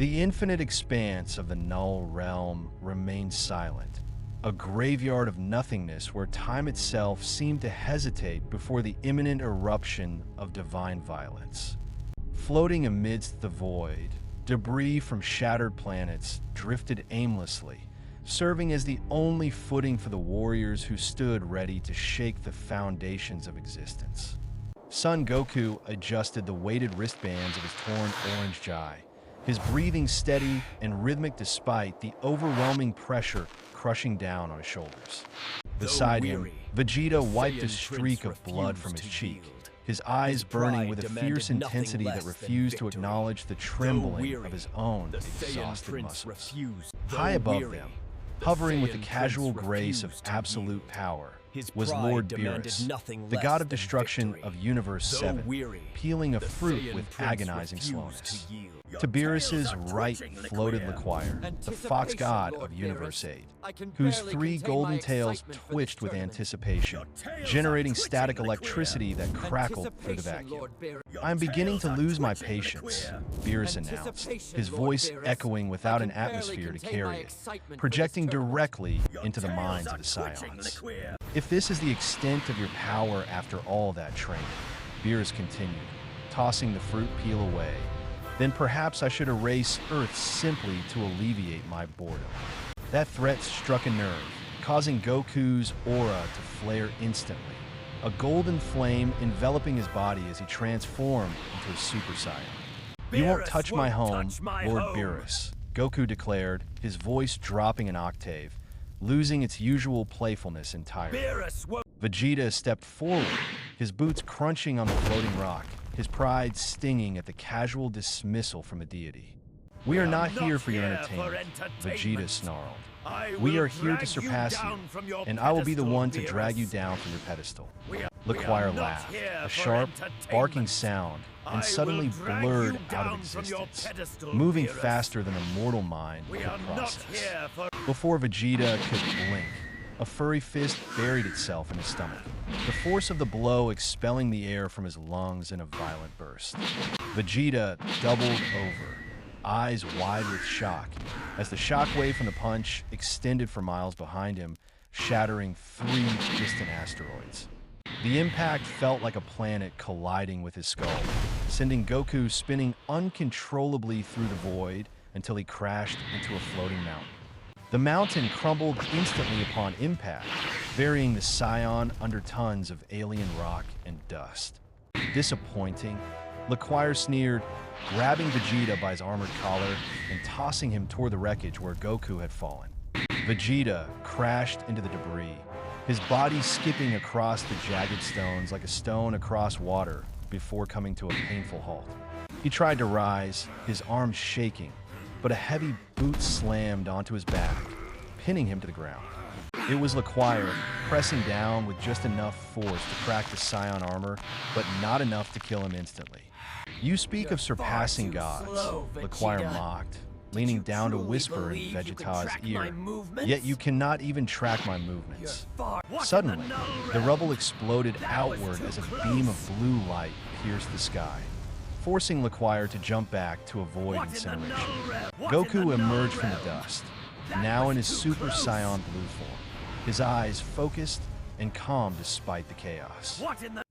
The infinite expanse of the null realm remained silent, a graveyard of nothingness where time itself seemed to hesitate before the imminent eruption of divine violence. Floating amidst the void, debris from shattered planets drifted aimlessly, serving as the only footing for the warriors who stood ready to shake the foundations of existence. Son Goku adjusted the weighted wristbands of his torn orange Jai, his breathing steady and rhythmic despite the overwhelming pressure crushing down on his shoulders. Beside him, Vegeta wiped a streak of blood from his cheek, his eyes burning with a fierce intensity that refused to acknowledge the trembling of his own exhausted muscles. High above them, hovering with the casual grace of absolute power, was Lord Beerus, the god of destruction of Universe 7, peeling a fruit with agonizing slowness. To Beerus's right floated Lequire, the fox god of Universe 8, whose three golden tails twitched with anticipation, generating static electricity that crackled through the vacuum. "I'm beginning to lose my patience," Beerus announced, his voice echoing without an atmosphere to carry it, projecting directly into the minds of the Scions. "If this is the extent of your power after all that training," Beerus continued, tossing the fruit peel away, "then perhaps I should erase Earth simply to alleviate my boredom." That threat struck a nerve, causing Goku's aura to flare instantly, a golden flame enveloping his body as he transformed into a Super Saiyan. "You won't touch my home, Lord Beerus," Goku declared, his voice dropping an octave, losing its usual playfulness entirely. Vegeta stepped forward, his boots crunching on the floating rock, his pride stinging at the casual dismissal from a deity. "We are not here for your entertainment," Vegeta snarled. "We are here to surpass you, and I will be the one to drag you down from your pedestal." Lequire laughed, a sharp, barking sound, and suddenly blurred out of existence, moving faster than a mortal mind could process. Before Vegeta could blink, a furry fist buried itself in his stomach, the force of the blow expelling the air from his lungs in a violent burst. Vegeta doubled over, eyes wide with shock, as the shockwave from the punch extended for miles behind him, shattering 3 distant asteroids. The impact felt like a planet colliding with his skull, sending Goku spinning uncontrollably through the void until he crashed into a floating mountain. The mountain crumbled instantly upon impact, burying the Scion under tons of alien rock and dust. "Disappointing," Lequire sneered, grabbing Vegeta by his armored collar and tossing him toward the wreckage where Goku had fallen. Vegeta crashed into the debris, his body skipping across the jagged stones like a stone across water before coming to a painful halt. He tried to rise, his arms shaking, but a heavy boot slammed onto his back, pinning him to the ground. It was Lequire, pressing down with just enough force to crack the Scion armor, but not enough to kill him instantly. "You speak of surpassing gods," Lequire mocked, leaning down to whisper in Vegeta's ear, "yet you cannot even track my movements." Suddenly, the rubble exploded outward as a beam of blue light pierced the sky, forcing Lequire to jump back to avoid incineration. Goku emerged from the dust, now in his Super Saiyan blue form, his eyes focused and calm despite the chaos.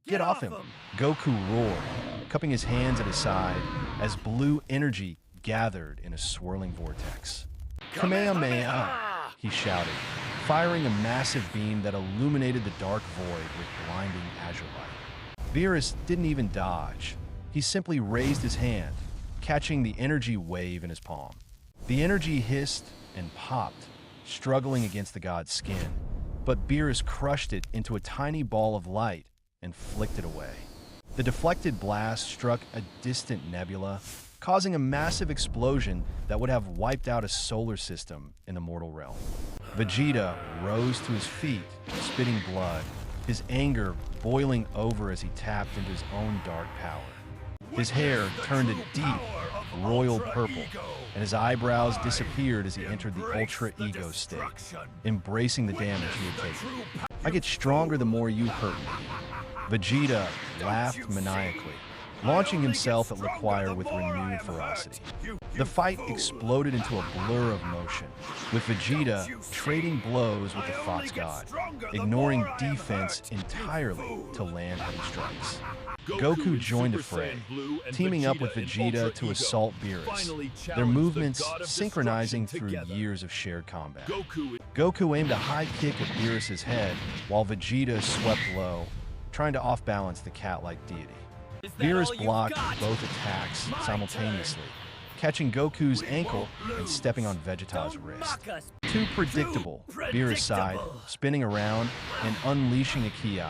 "Get off him!" Goku roared, cupping his hands at his side as blue energy gathered in a swirling vortex. "Kamehameha!" he shouted, firing a massive beam that illuminated the dark void with blinding azure light. Beerus didn't even dodge. He simply raised his hand, catching the energy wave in his palm. The energy hissed and popped, struggling against the god's skin, but Beerus crushed it into a tiny ball of light and flicked it away. The deflected blast struck a distant nebula, causing a massive explosion that would have wiped out a solar system in the mortal realm. Vegeta rose to his feet, spitting blood, his anger boiling over as he tapped into his own dark power. His hair turned a deep, royal purple, and his eyebrows disappeared as he entered the Ultra Ego state, embracing the damage he had taken. "I get stronger the more you hurt me." Vegeta laughed maniacally, launching himself at L'Quire with renewed ferocity. The fight exploded into a blur of motion, with Vegeta trading blows with the Fox God, ignoring defense entirely to land heavy strikes. Goku joined the fray, teaming up with Vegeta to assault Beerus, their movements synchronizing through years of shared combat. Goku aimed a high kick at Beerus' head, while Vegeta swept low, trying to off-balance the cat-like deity. Beerus blocked both attacks simultaneously, catching Goku's ankle and stepping on Vegeta's wrist. Too predictable, Beerus sighed, spinning around and unleashing a Ki,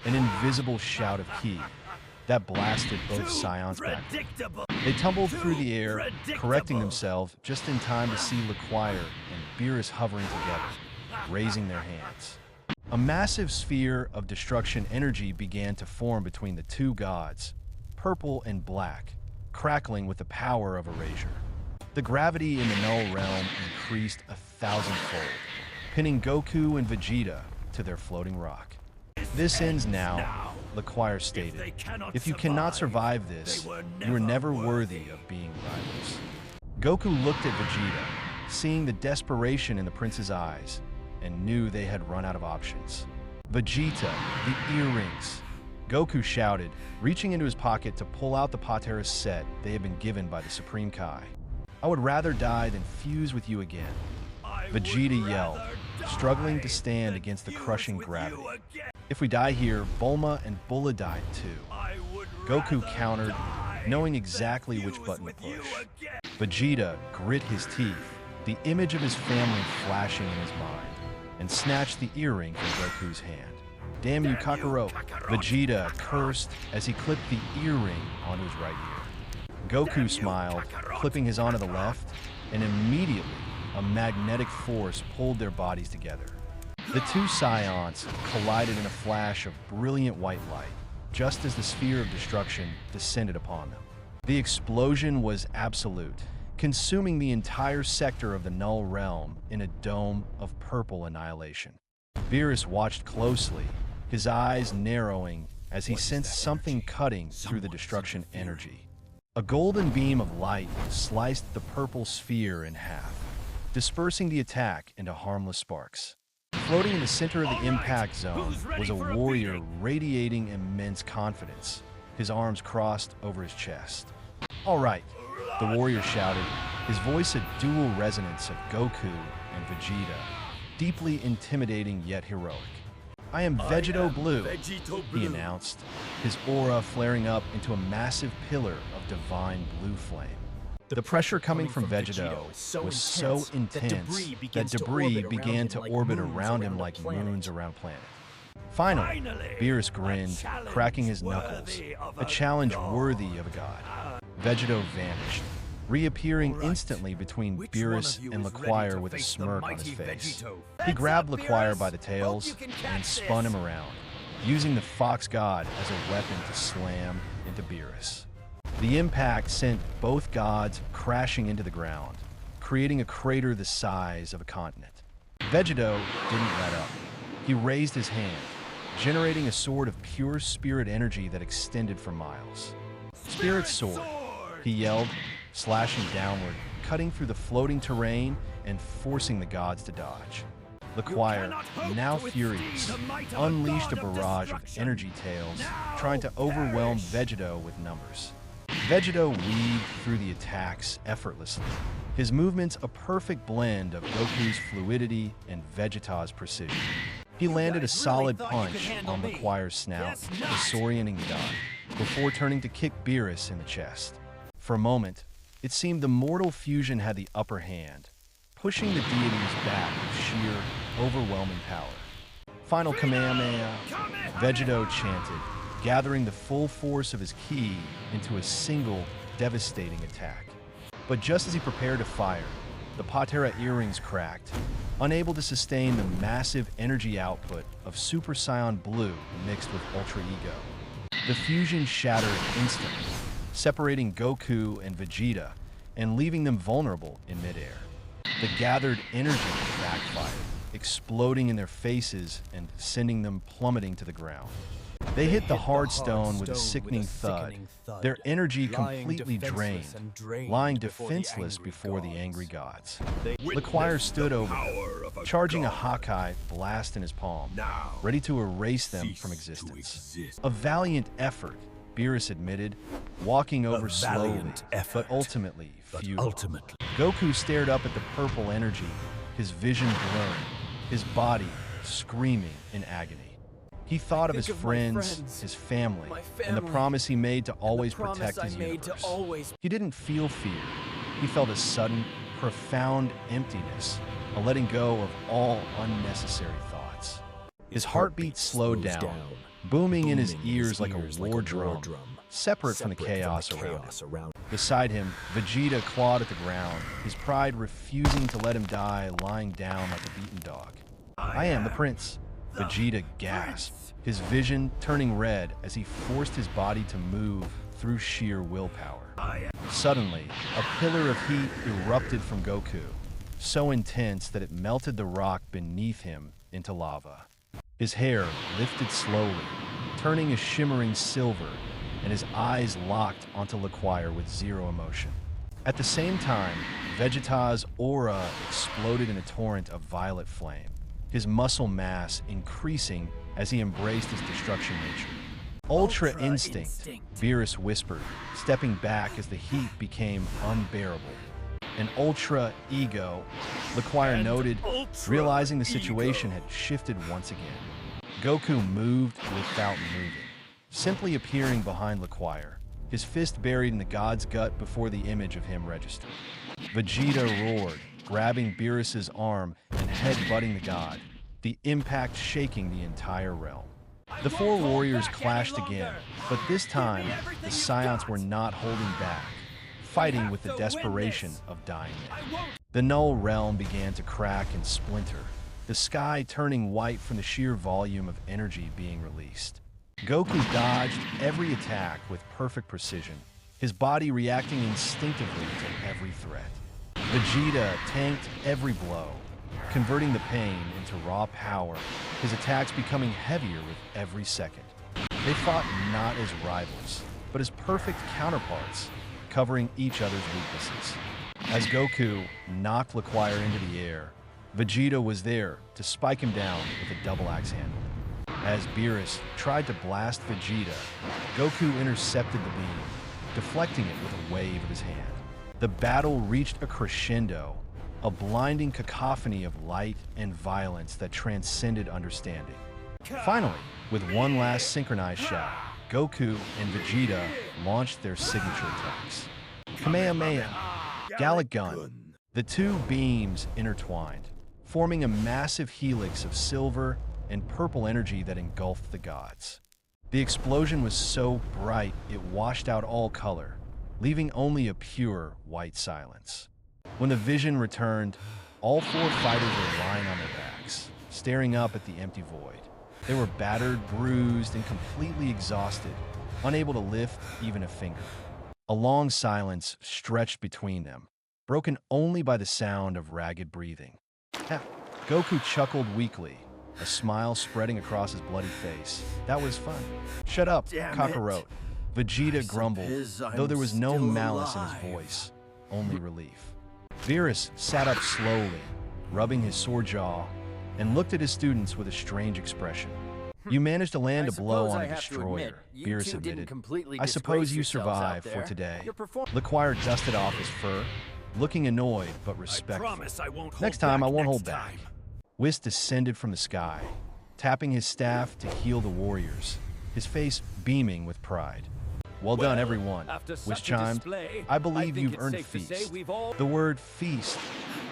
an invisible shout of Ki that blasted both Scions backward. They tumbled through the air, correcting themselves just in time to see L'Quire and Beerus hovering together, raising their hands. A massive sphere of destruction energy began to form between the two gods, purple and black, crackling with the power of erasure. The gravity in the Null Realm increased 1,000-fold, pinning Goku and Vegeta to their floating rock. "This ends now," L'Quire stated. "If you cannot survive this, you are never worthy of being rivals." Goku looked at Vegeta, seeing the desperation in the prince's eyes, and knew they had run out of options. "Vegeta, the earrings!" Goku shouted, reaching into his pocket to pull out the Patera set they had been given by the Supreme Kai. "I would rather die than fuse with you again," Vegeta yelled, struggling to stand against the crushing gravity. "If we die here, Bulma and Bulla died too," Goku countered, knowing exactly which button to push. Vegeta grit his teeth, the image of his family flashing in his mind, and snatched the earring from Goku's hand. "Damn you, Kakarot!" Vegeta cursed as he clipped the earring onto his right ear. Goku smiled, clipping his onto the left, and immediately a magnetic force pulled their bodies together. The two Scions collided in a flash of brilliant white light, just as the sphere of destruction descended upon them. The explosion was absolute, consuming the entire sector of the Null Realm in a dome of purple annihilation. Beerus watched closely, his eyes narrowing as he sensed something cutting through the destruction energy. A golden beam of light sliced the purple sphere in half, dispersing the attack into harmless sparks. Floating in the center of the impact zone was a warrior radiating immense confidence, his arms crossed over his chest. "All right," the warrior shouted, his voice a dual resonance of Goku and Vegeta, deeply intimidating yet heroic. "I am Vegeto Blue," he announced, his aura flaring up into a massive pillar of divine blue flame. The pressure coming from Vegeto was so intense that debris began to orbit around him like moons around a planet. Finally, Beerus grinned, cracking his knuckles, a challenge worthy of a god. Vegeto vanished, reappearing instantly between Beerus and L'Quire with a smirk on his face. He grabbed L'Quire by the tails and spun him around, using the Fox God as a weapon to slam into Beerus. The impact sent both gods crashing into the ground, creating a crater the size of a continent. Vegeto didn't let up. He raised his hand, generating a sword of pure spirit energy that extended for miles. "Spirit sword," he yelled, slashing downward, cutting through the floating terrain and forcing the gods to dodge. L'Quire, now furious, unleashed a barrage of energy tails, trying to overwhelm Vegeto with numbers. Vegeto weaved through the attacks effortlessly, his movements a perfect blend of Goku's fluidity and Vegeta's precision. He landed a solid punch on L'Quire's snout, disorienting the god, before turning to kick Beerus in the chest. For a moment, it seemed the mortal fusion had the upper hand, pushing the deities back with sheer, overwhelming power. "Final Kamehameha," Vegeto chanted, gathering the full force of his ki into a single, devastating attack. But just as he prepared to fire, the Patera earrings cracked, unable to sustain the massive energy output of Super Saiyan Blue mixed with Ultra Ego. The fusion shattered instantly, separating Goku and Vegeta and leaving them vulnerable in midair. The gathered energy backfired, exploding in their faces and sending them plummeting to the ground. They hit the hard stone with a sickening thud, their energy completely drained, lying defenseless before the angry gods. Lequire stood over them, charging a Hawkeye blast in his palm, ready to erase them from existence. A valiant effort, Beerus admitted, walking over slowly, but ultimately futile. Goku stared up at the purple energy, his vision blurring, his body screaming in agony. He thought of his friends, his family, and the promise he made to always protect his universe. He didn't feel fear. He felt a sudden, profound emptiness, a letting go of all unnecessary thoughts. His heartbeat slowed down, booming in his ears like a war drum, separate from the chaos around him. Beside him, Vegeta clawed at the ground, his pride refusing to let him die lying down like a beaten dog. "I am the prince," Vegeta gasped, his vision turning red as he forced his body to move through sheer willpower. Suddenly, a pillar of heat erupted from Goku, so intense that it melted the rock beneath him into lava. His hair lifted slowly, turning a shimmering silver, and his eyes locked onto Lequire with zero emotion. At the same time, Vegeta's aura exploded in a torrent of violet flame, his muscle mass increasing as he embraced his destruction nature. Ultra Instinct, Beerus whispered, stepping back as the heat became unbearable. An Ultra Ego, Lequire noted, realizing the situation had shifted once again. Goku moved without moving, simply appearing behind Lequire, his fist buried in the god's gut before the image of him registered. Vegeta roared, grabbing Beerus's arm and head-butting the god, the impact shaking the entire realm. The four warriors clashed again, but this time, the Scions were not holding back, fighting with the desperation of dying men. The Null Realm began to crack and splinter, the sky turning white from the sheer volume of energy being released. Goku dodged every attack with perfect precision, his body reacting instinctively to every threat. Vegeta tanked every blow, converting the pain into raw power, his attacks becoming heavier with every second. They fought not as rivals, but as perfect counterparts, covering each other's weaknesses. As Goku knocked Lequire into the air, Vegeta was there to spike him down with a double axe handle. As Beerus tried to blast Vegeta, Goku intercepted the beam, deflecting it with a wave of his hand. The battle reached a crescendo, a blinding cacophony of light and violence that transcended understanding. Finally, with one last synchronized shot, Goku and Vegeta launched their signature attacks. Kamehameha, Gallic Gun. The two beams intertwined, forming a massive helix of silver and purple energy that engulfed the gods. The explosion was so bright it washed out all color, leaving only a pure white silence. When the vision returned, all four fighters were lying on their backs, staring up at the empty void. They were battered, bruised, and completely exhausted, unable to lift even a finger. A long silence stretched between them, broken only by the sound of ragged breathing. Goku chuckled weakly, a smile spreading across his bloody face. "That was fun." "Shut up, Kakarot," Vegeta grumbled, though there was no malice in his voice, only relief. Beerus sat up slowly, rubbing his sore jaw, and looked at his students with a strange expression. "You managed to land a blow on a destroyer," Beerus admitted. "I suppose you survived for today." Lequire dusted off his fur, looking annoyed but respectful. "Next time I won't hold back." Whis descended from the sky, tapping his staff to heal the warriors, his face beaming with pride. "Well done, everyone," Whis chimed. "I believe you've earned a feast." The word feast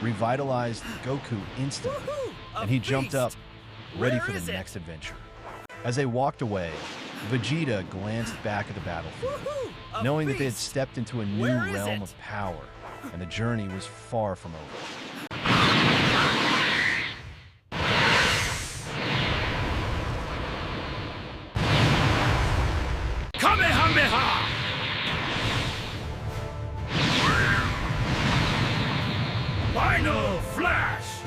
revitalized Goku instantly, and he jumped up, ready for the next adventure. As they walked away, Vegeta glanced back at the battlefield, knowing that they had stepped into a new realm of power, and the journey was far from over.